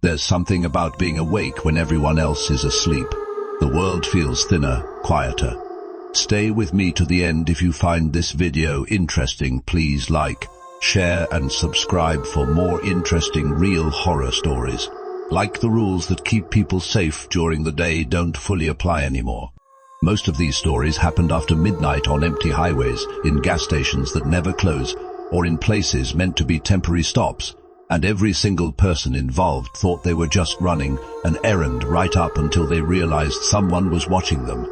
There's something about being awake when everyone else is asleep. The world feels thinner, quieter. Stay with me to the end. If you find this video interesting, please like, share and subscribe for more interesting real horror stories. Like the rules that keep people safe during the day don't fully apply anymore. Most of these stories happened after midnight on empty highways, in gas stations that never close, or in places meant to be temporary stops, and every single person involved thought they were just running an errand right up until they realized someone was watching them.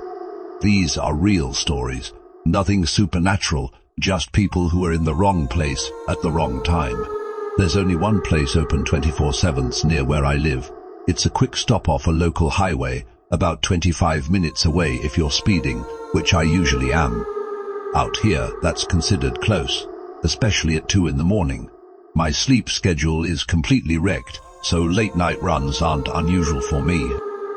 These are real stories, nothing supernatural, just people who are in the wrong place at the wrong time. There's only one place open 24/7 near where I live. It's a quick stop off a local highway, about 25 minutes away if you're speeding, which I usually am. Out here, that's considered close, especially at 2 in the morning. My sleep schedule is completely wrecked, so late night runs aren't unusual for me.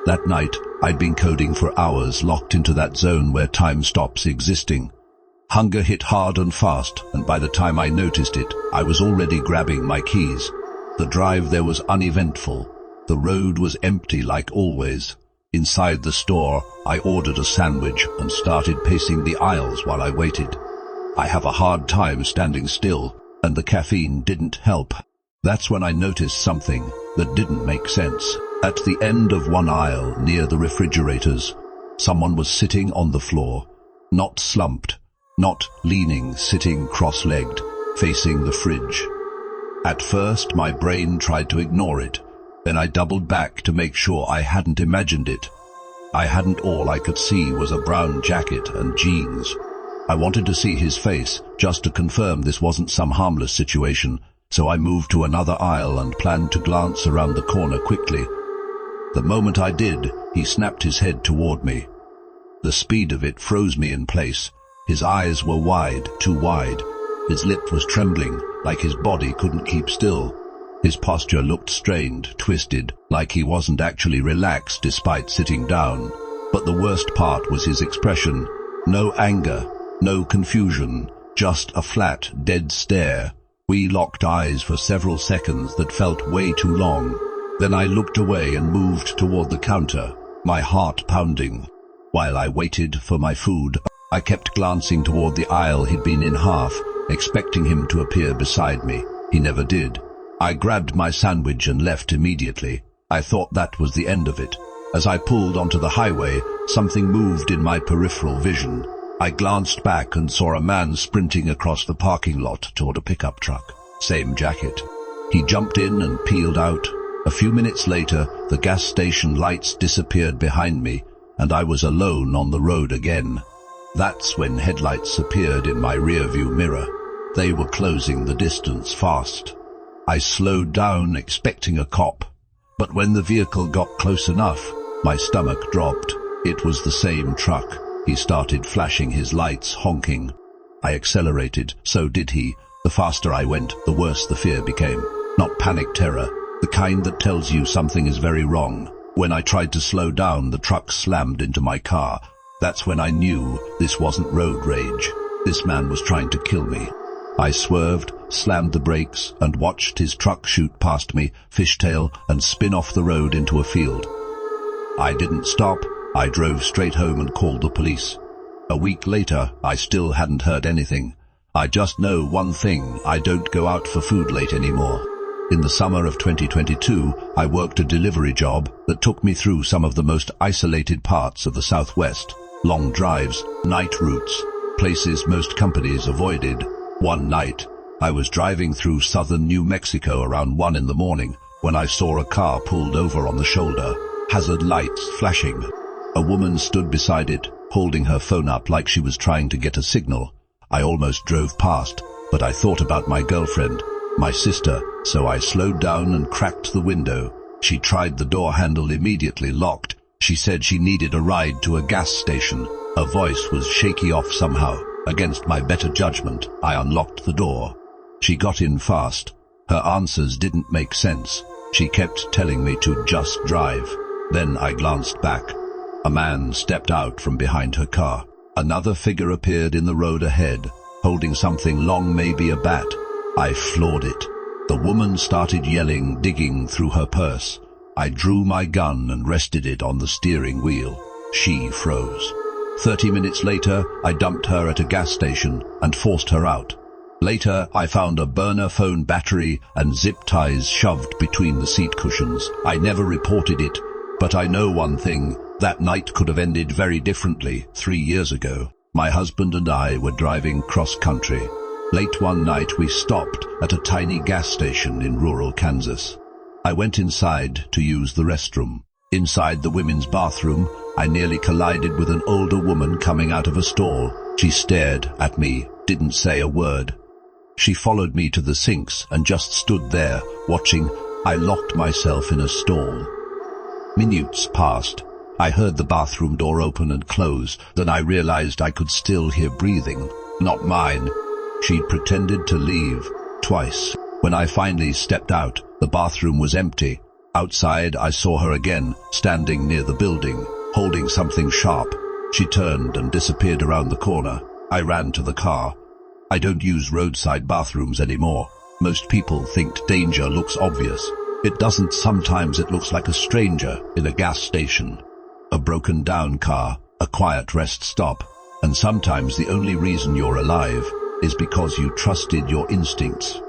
That night, I'd been coding for hours, locked into that zone where time stops existing. Hunger hit hard and fast, and by the time I noticed it, I was already grabbing my keys. The drive there was uneventful. The road was empty like always. Inside the store, I ordered a sandwich and started pacing the aisles while I waited. I have a hard time standing still, and the caffeine didn't help. That's when I noticed something that didn't make sense. At the end of one aisle, near the refrigerators, someone was sitting on the floor, not slumped, not leaning, sitting cross-legged, facing the fridge. At first, my brain tried to ignore it. Then I doubled back to make sure I hadn't imagined it. I hadn't. All I could see was a brown jacket and jeans. I wanted to see his face, just to confirm this wasn't some harmless situation, so I moved to another aisle and planned to glance around the corner quickly. The moment I did, he snapped his head toward me. The speed of it froze me in place. His eyes were wide, too wide. His lip was trembling, like his body couldn't keep still. His posture looked strained, twisted, like he wasn't actually relaxed despite sitting down. But the worst part was his expression. No anger, no confusion, just a flat, dead stare. We locked eyes for several seconds that felt way too long. Then I looked away and moved toward the counter, my heart pounding. While I waited for my food, I kept glancing toward the aisle he'd been in half, expecting him to appear beside me. He never did. I grabbed my sandwich and left immediately. I thought that was the end of it. As I pulled onto the highway, something moved in my peripheral vision. I glanced back and saw a man sprinting across the parking lot toward a pickup truck. Same jacket. He jumped in and peeled out. A few minutes later, the gas station lights disappeared behind me, and I was alone on the road again. That's when headlights appeared in my rearview mirror. They were closing the distance fast. I slowed down, expecting a cop, but when the vehicle got close enough, my stomach dropped. It was the same truck. He started flashing his lights, honking. I accelerated, so did he. The faster I went, the worse the fear became. Not panic terror, the kind that tells you something is very wrong. When I tried to slow down, the truck slammed into my car. That's when I knew this wasn't road rage. This man was trying to kill me. I swerved, slammed the brakes, and watched his truck shoot past me, fishtail, and spin off the road into a field. I didn't stop. I drove straight home and called the police. A week later, I still hadn't heard anything. I just know one thing: I don't go out for food late anymore. In the summer of 2022, I worked a delivery job that took me through some of the most isolated parts of the Southwest. Long drives, night routes, places most companies avoided. One night, I was driving through southern New Mexico around 1 in the morning when I saw a car pulled over on the shoulder, hazard lights flashing. A woman stood beside it, holding her phone up like she was trying to get a signal. I almost drove past, but I thought about my girlfriend, my sister, so I slowed down and cracked the window. She tried the door handle, immediately locked. She said she needed a ride to a gas station. Her voice was shaky off somehow. Against my better judgment, I unlocked the door. She got in fast. Her answers didn't make sense. She kept telling me to just drive. Then I glanced back. A man stepped out from behind her car. Another figure appeared in the road ahead, holding something long, maybe a bat. I floored it. The woman started yelling, digging through her purse. I drew my gun and rested it on the steering wheel. She froze. 30 minutes later, I dumped her at a gas station and forced her out. Later, I found a burner phone battery and zip ties shoved between the seat cushions. I never reported it, but I know one thing. That night could have ended very differently 3 years ago. My husband and I were driving cross-country. Late one night, we stopped at a tiny gas station in rural Kansas. I went inside to use the restroom. Inside the women's bathroom, I nearly collided with an older woman coming out of a stall. She stared at me, didn't say a word. She followed me to the sinks and just stood there, watching. I locked myself in a stall. Minutes passed. I heard the bathroom door open and close. Then I realized I could still hear breathing. Not mine. She'd pretended to leave twice. When I finally stepped out, the bathroom was empty. Outside, I saw her again, standing near the building, holding something sharp. She turned and disappeared around the corner. I ran to the car. I don't use roadside bathrooms anymore. Most people think danger looks obvious. It doesn't. Sometimes it looks like a stranger in a gas station, a broken down car, a quiet rest stop. And sometimes the only reason you're alive is because you trusted your instincts.